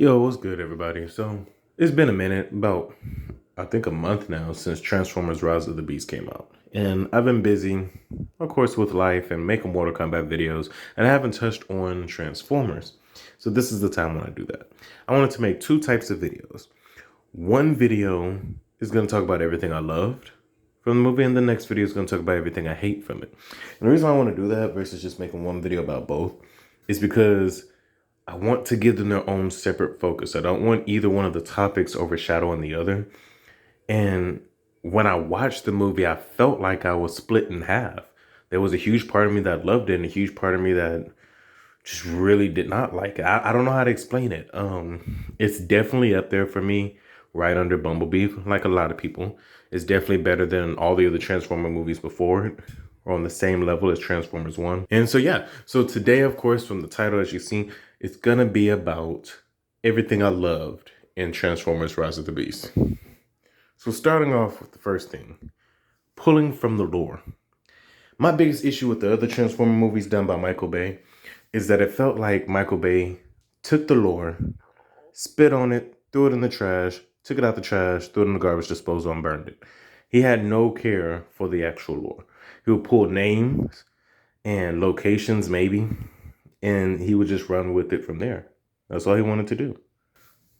Yo, what's good, everybody? So, it's been a minute, about I think a month now, since Transformers Rise of the Beast came out. And I've been busy, of course, with life and making Mortal Kombat videos, and I haven't touched on Transformers. So, this is the time when I do that. I wanted to make two types of videos. One video is going to talk about everything I loved from the movie, and the next video is going to talk about everything I hate from it. And the reason I want to do that versus just making one video about both is because I want to give them their own separate focus. I don't want either one of the topics overshadowing the other. And when I watched the movie, I felt like I was split in half. There was a huge part of me that loved it and a huge part of me that just really did not like it. I don't know how to explain it. It's definitely up there for me, right under Bumblebee, like a lot of people. It's definitely better than all the other Transformer movies before it, or on the same level as Transformers 1. And so, yeah. So today, of course, from the title, as you see, it's going to be about everything I loved in Transformers Rise of the Beast. So starting off with the first thing, pulling from the lore. My biggest issue with the other Transformer movies done by Michael Bay is that it felt like Michael Bay took the lore, spit on it, threw it in the trash, took it out the trash, threw it in the garbage disposal, and burned it. He had no care for the actual lore. He would pull names and locations, maybe, and he would just run with it from there. That's all he wanted to do.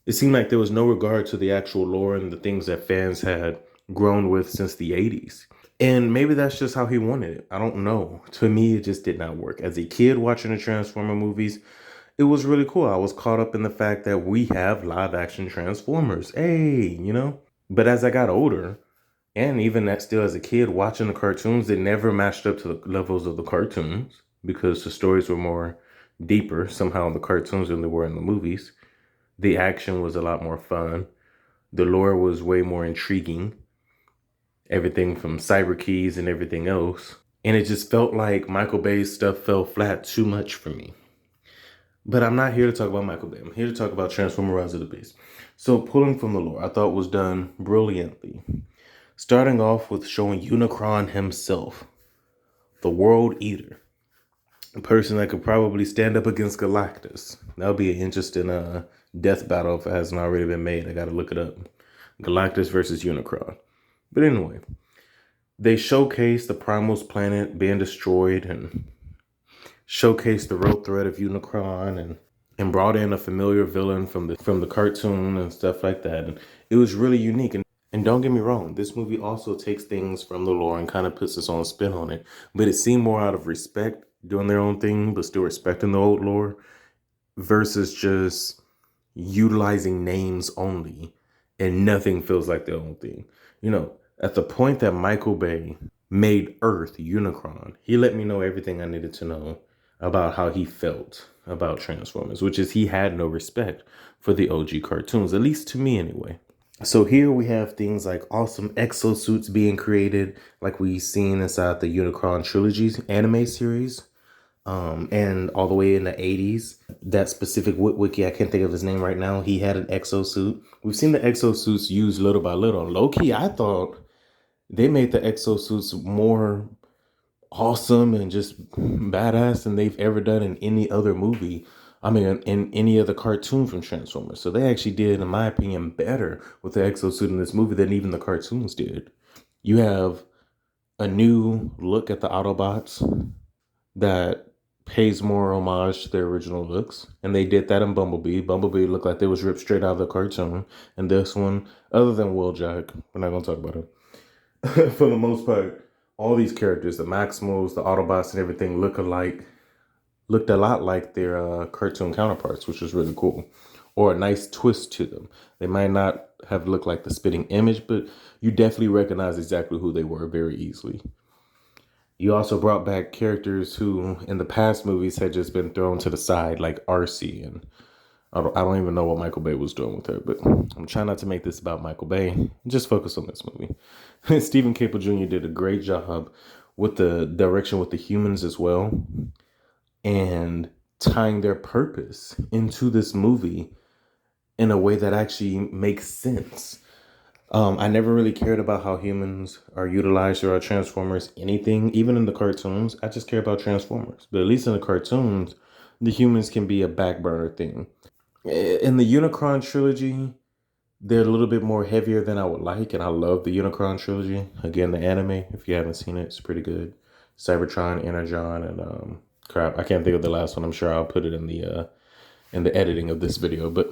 It seemed like there was no regard to the actual lore and the things that fans had grown with since the 80s. And maybe that's just how he wanted it. I don't know. To me, it just did not work. As a kid watching the Transformer movies, it was really cool. I was caught up in the fact that we have live action Transformers. Hey. But as I got older, and even that still as a kid watching the cartoons, they never matched up to the levels of the cartoons because the stories were more deeper somehow in the cartoons than they were in the movies. The action was a lot more fun. The lore was way more intriguing. Everything from cyber keys and everything else. And it just felt like Michael Bay's stuff fell flat too much for me. But I'm not here to talk about Michael Bay. I'm here to talk about Transformers Rise of the Beast. So pulling from the lore, I thought was done brilliantly. Starting off with showing Unicron himself, the World Eater. A person that could probably stand up against Galactus. That'll be an interesting death battle if it hasn't already been made. I gotta look it up. Galactus versus Unicron. But anyway, they showcase the Primal's planet being destroyed and showcase the real threat of Unicron and brought in a familiar villain from the cartoon and stuff like that. And it was really unique. And don't get me wrong, this movie also takes things from the lore and kind of puts its own spin on it. But it seemed more out of respect, doing their own thing, but still respecting the old lore, versus just utilizing names only and nothing feels like their own thing. At the point that Michael Bay made Earth Unicron, he let me know everything I needed to know about how he felt about Transformers, which is he had no respect for the OG cartoons, at least to me anyway. So here we have things like awesome exosuits being created, like we've seen inside the Unicron Trilogy's anime series, and all the way in the 80s. That specific Witwicky, I can't think of his name right now, he had an exosuit. We've seen the exosuits used little by little. Low-key, I thought they made the exosuits more awesome and just badass than they've ever done in any other movie. I mean, in any other cartoon from Transformers. So they actually did, in my opinion, better with the exosuit in this movie than even the cartoons did. You have a new look at the Autobots that pays more homage to their original looks. And they did that in Bumblebee. Bumblebee looked like they was ripped straight out of the cartoon. And this one, other than Wheeljack, we're not going to talk about it. For the most part, all these characters, the Maximals, the Autobots, and everything looked a lot like their cartoon counterparts, which was really cool. Or a nice twist to them. They might not have looked like the spitting image, but you definitely recognize exactly who they were very easily. You also brought back characters who, in the past movies, had just been thrown to the side, like Arcee. And I don't even know what Michael Bay was doing with her, but I'm trying not to make this about Michael Bay. Just focus on this movie. Stephen Caple Jr. did a great job with the direction with the humans as well, and tying their purpose into this movie in a way that actually makes sense. I never really cared about how humans are utilized or Transformers, anything, even in the cartoons. I just care about Transformers. But at least in the cartoons, the humans can be a back burner thing. In the Unicron trilogy, they're a little bit more heavier than I would like, and I love the Unicron trilogy. Again, the anime, if you haven't seen it, it's pretty good. Cybertron, Energon, and crap, I can't think of the last one. I'm sure I'll put it in the editing of this video. But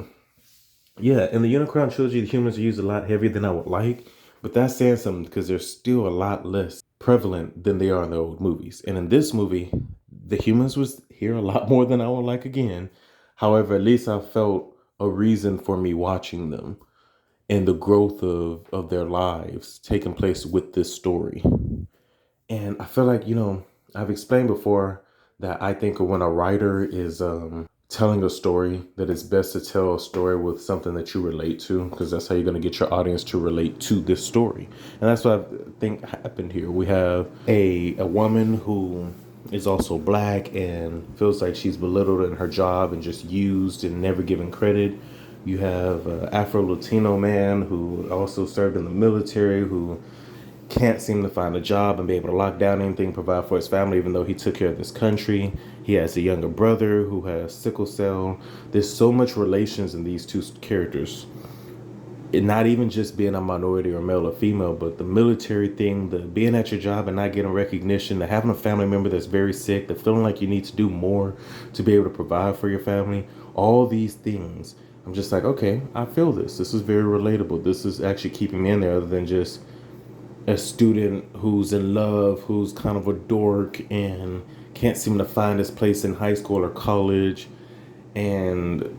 yeah, in the Unicron trilogy, the humans are used a lot heavier than I would like. But that's saying something because they're still a lot less prevalent than they are in the old movies. And in this movie, the humans was here a lot more than I would like again. However, at least I felt a reason for me watching them and the growth of their lives taking place with this story. And I feel like, I've explained before that I think when a writer is telling a story, that it's best to tell a story with something that you relate to, because that's how you're going to get your audience to relate to this story. And that's what I think happened here. We have a woman who is also black and feels like she's belittled in her job and just used and never given credit. You have an Afro-Latino man who also served in the military, who can't seem to find a job and be able to lock down anything, provide for his family, even though he took care of this country. He has a younger brother who has sickle cell. There's so much relations in these two characters. It not even just being a minority or male or female, but the military thing, the being at your job and not getting recognition, the having a family member that's very sick, the feeling like you need to do more to be able to provide for your family. All these things. I'm just like, okay, I feel this. This is very relatable. This is actually keeping me in there other than just a student who's in love, who's kind of a dork and can't seem to find his place in high school or college and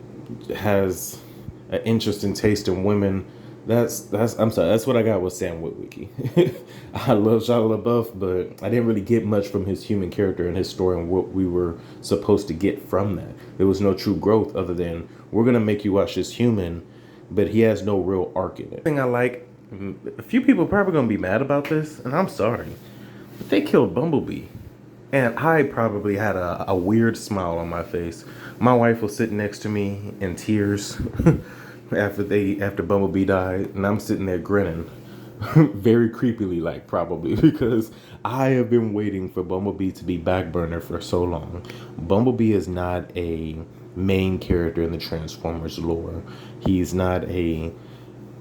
has an interesting taste in women. That's I'm sorry, that's what I got with Sam Witwicky. I love Shia LaBeouf, but I didn't really get much from his human character and his story and what we were supposed to get from that. There was no true growth other than we're gonna make you watch this human, but he has no real arc in it. Thing I like, a few people are probably gonna be mad about this, and I'm sorry, but they killed Bumblebee. And I probably had a weird smile on my face. My wife was sitting next to me in tears after Bumblebee died, and I'm sitting there grinning, very creepily, like probably because I have been waiting for Bumblebee to be backburner for so long. Bumblebee is not a main character in the Transformers lore. He's not a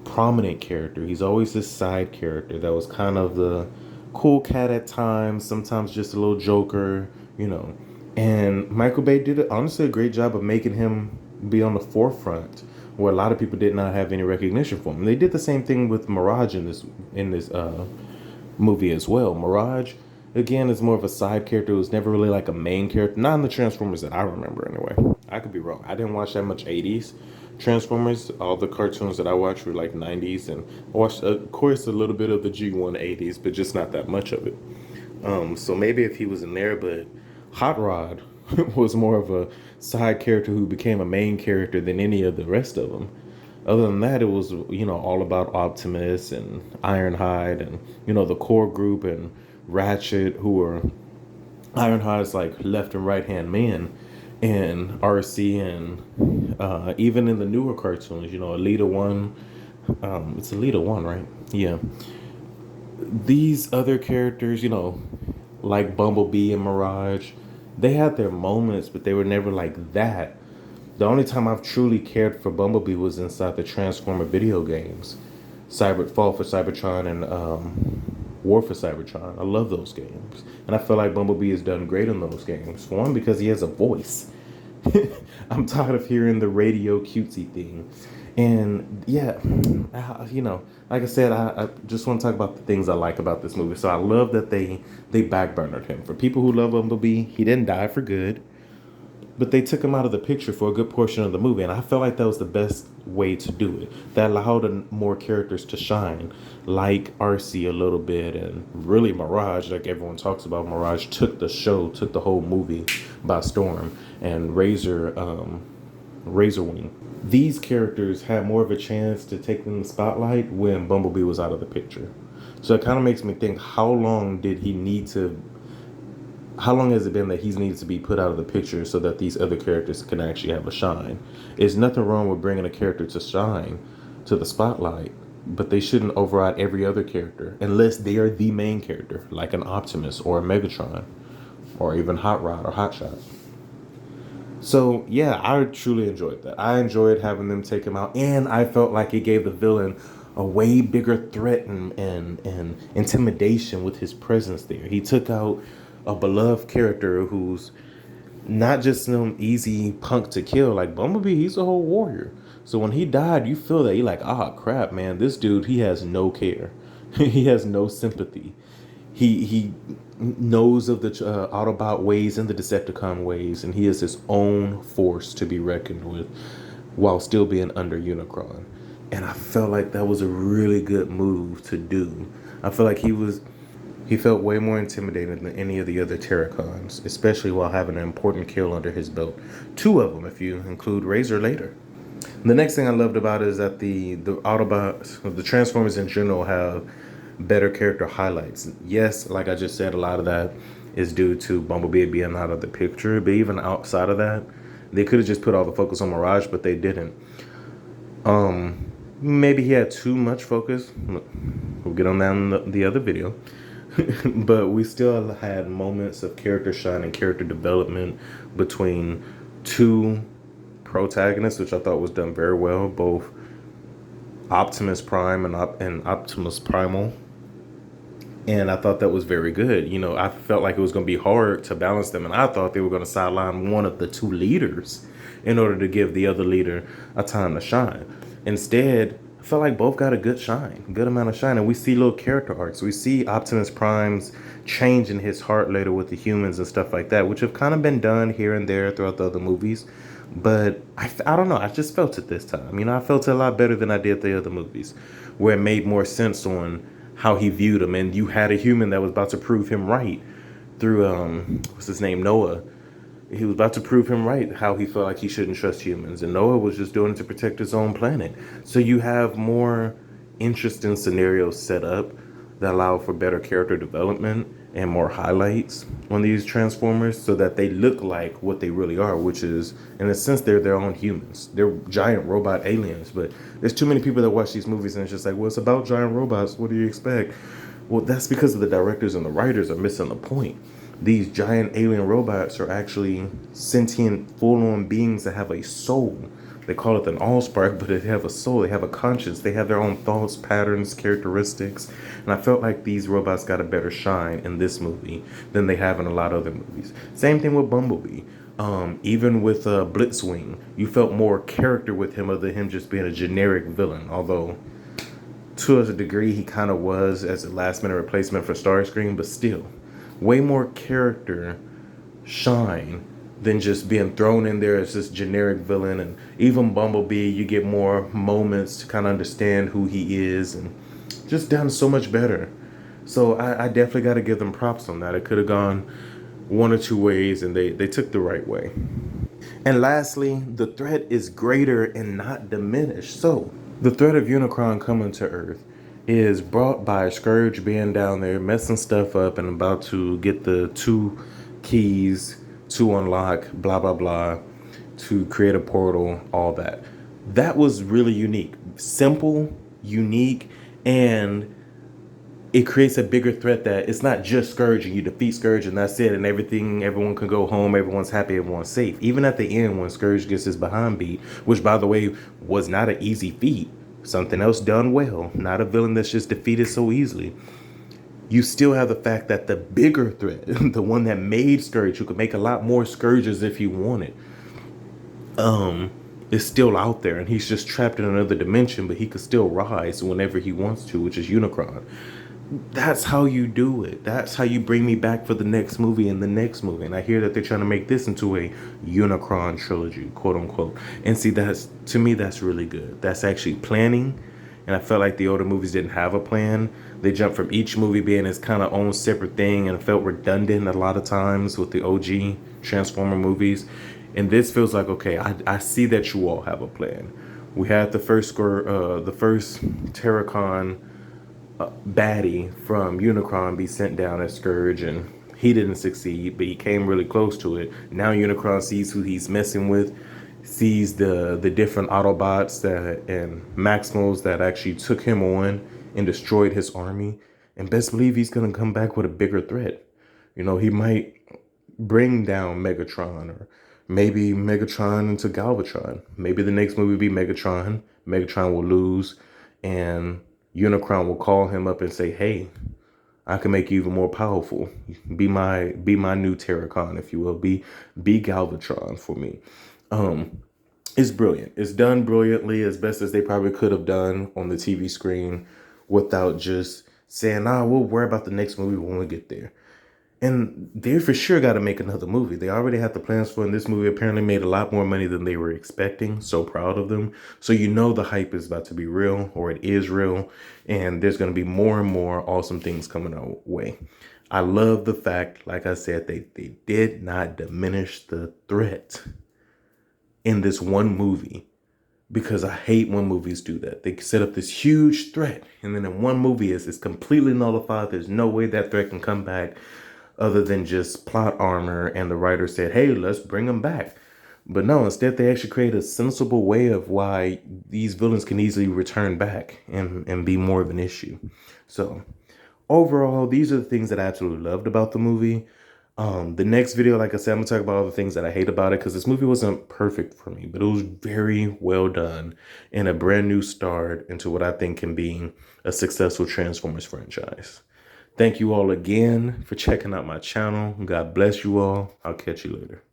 prominent character. He's always this side character that was kind of the cool cat at times, sometimes just a little joker. And Michael Bay did honestly a great job of making him be on the forefront where a lot of people did not have any recognition for him. They did the same thing with Mirage in this movie as well. Mirage, again, is more of a side character who's never really like a main character. Not in the Transformers that I remember anyway. I could be wrong. I didn't watch that much 80s Transformers. All the cartoons that I watched were like 90s, and I watched, of course, a little bit of the G1 80s, but just not that much of it. So maybe if he was in there, but Hot Rod was more of a side character who became a main character than any of the rest of them. Other than that, it was, all about Optimus and Ironhide and, the core group and Ratchet, who were Ironhide's like left and right hand man, and RC, and even in the newer cartoons, Elita 1, it's Elita 1, right? Yeah. These other characters, like Bumblebee and Mirage, they had their moments, but they were never like that. The only time I've truly cared for Bumblebee was inside the Transformer video games. Fall for Cybertron and War for Cybertron. I love those games. And I feel like Bumblebee has done great in those games. For one, because he has a voice. I'm tired of hearing the radio cutesy thing. And yeah, like I said, I just want to talk about the things I like about this movie. So I love that they backburnered him. For people who love Bumblebee, he didn't die for good, but they took him out of the picture for a good portion of the movie, and I felt like that was the best way to do it. That allowed more characters to shine, like RC a little bit, and really Mirage, like everyone talks about. Mirage took the whole movie by storm, and Razorwing. These characters had more of a chance to take in the spotlight when Bumblebee was out of the picture. So it kind of makes me think, how long has it been that he's needed to be put out of the picture so that these other characters can actually have a shine? There's nothing wrong with bringing a character to shine to the spotlight, but they shouldn't override every other character unless they are the main character, like an Optimus or a Megatron or even Hot Rod or Hot Shot. So yeah, I truly enjoyed that. I enjoyed having them take him out, and I felt like it gave the villain a way bigger threat and intimidation with his presence there. He took out a beloved character who's not just some easy punk to kill. Like Bumblebee, he's a whole warrior. So when he died, you feel that you're like, ah, crap, man. This dude, he has no care. He has no sympathy. He knows of the Autobot ways and the Decepticon ways, and he is his own force to be reckoned with, while still being under Unicron. And I felt like that was a really good move to do. I feel like he felt way more intimidating than any of the other Terracons, especially while having an important kill under his belt. Two of them, if you include Razor later. The next thing I loved about it is that the Autobots, the Transformers in general, have better character highlights. Yes, like I just said, a lot of that is due to Bumblebee being out of the picture, but even outside of that, they could have just put all the focus on Mirage, but they didn't. Maybe he had too much focus. We'll get on that in the other video. But we still had moments of character shine and character development between two protagonists, which I thought was done very well. Both Optimus Prime and Optimus Primal. And I thought that was very good. You know, I felt like it was going to be hard to balance them. And I thought they were going to sideline one of the two leaders in order to give the other leader a time to shine. Instead, I felt like both got a good shine, good amount of shine. And we see little character arcs. We see Optimus Prime's change in his heart later with the humans and stuff like that, which have kind of been done here and there throughout the other movies. But I don't know. I just felt it this time. You know, I felt it a lot better than I did the other movies, where it made more sense on how he viewed him. And you had a human that was about to prove him right through, what's his name, Noah. He was about to prove him right, how he felt like he shouldn't trust humans. And Noah was just doing it to protect his own planet. So you have more interesting scenarios set up that allow for better character development and more highlights on these Transformers so that they look like what they really are, which is, in a sense, they're their own humans. They're giant robot aliens. But there's too many people that watch these movies and it's just like, well, it's about giant robots. What do you expect? Well, that's because of the directors and the writers are missing the point. These giant alien robots are actually sentient, full-on beings that have a soul. They call it an allspark, but they have a soul. They have a conscience. They have their own thoughts, patterns, characteristics. And I felt like these robots got a better shine in this movie than they have in a lot of other movies. Same thing with Bumblebee. Even with Blitzwing, you felt more character with him other than him just being a generic villain. Although, to a degree, he kind of was as a last-minute replacement for Starscream, but still, way more character shine than just being thrown in there as this generic villain. And even Bumblebee, you get more moments to kind of understand who he is, and just done so much better. So I definitely got to give them props on that. It could have gone one or two ways, and they took the right way. And lastly, the threat is greater and not diminished. So the threat of Unicron coming to Earth is brought by Scourge being down there messing stuff up and about to get the two keys to unlock blah blah blah to create a portal, all that. That was really unique, simple, unique, and it creates a bigger threat that it's not just Scourge and you defeat Scourge and that's it and everyone can go home, everyone's happy, everyone's safe. Even at the end when Scourge gets his behind beat, which by the way was not an easy feat, something else done well, not a villain that's just defeated so easily. You still have the fact that the bigger threat, the one that made Scourge, who could make a lot more Scourges if he wanted, is still out there, and he's just trapped in another dimension, but he could still rise whenever he wants to, which is Unicron. That's how you do it. That's how you bring me back for the next movie and the next movie. And I hear that they're trying to make this into a Unicron trilogy, quote unquote. And see, that's, to me, that's really good. That's actually planning. And I felt like the older movies didn't have a plan. They jumped from each movie being its kind of own separate thing, and it felt redundant a lot of times with the OG Transformer movies. And this feels like, okay, I see that you all have a plan. We had the first Terracon baddie from Unicron be sent down as Scourge, and he didn't succeed, but he came really close to it. Now Unicron sees who he's messing with, sees the different Autobots and Maximals that actually took him on and destroyed his army, and best believe he's gonna come back with a bigger threat. You know, he might bring down Megatron or maybe Megatron into Galvatron. Maybe the next movie will be Megatron. Megatron will lose, and Unicron will call him up and say, "Hey, I can make you even more powerful. Be my new Terracon, if you will. Be Galvatron for me." It's brilliant. It's done brilliantly, as best as they probably could have done on the TV screen, without just saying, "Nah, we'll worry about the next movie when we get there." And they for sure got to make another movie. They already had the plans for it, and this movie apparently made a lot more money than they were expecting. So proud of them. So you know the hype is about to be real, or it is real, and there's going to be more and more awesome things coming our way. I love the fact, like I said, they did not diminish the threat in this one movie, because I hate when movies do that. They set up this huge threat, and then in one movie it's completely nullified. There's no way that threat can come back other than just plot armor, and the writer said, "Hey, let's bring them back." But no, instead they actually create a sensible way of why these villains can easily return back and be more of an issue. So overall, these are the things that I absolutely loved about the movie. The next video, like I said, I'm gonna talk about all the things that I hate about it, because this movie wasn't perfect for me, but it was very well done and a brand new start into what I think can be a successful Transformers franchise. Thank you all again for checking out my channel. God bless you all. I'll catch you later.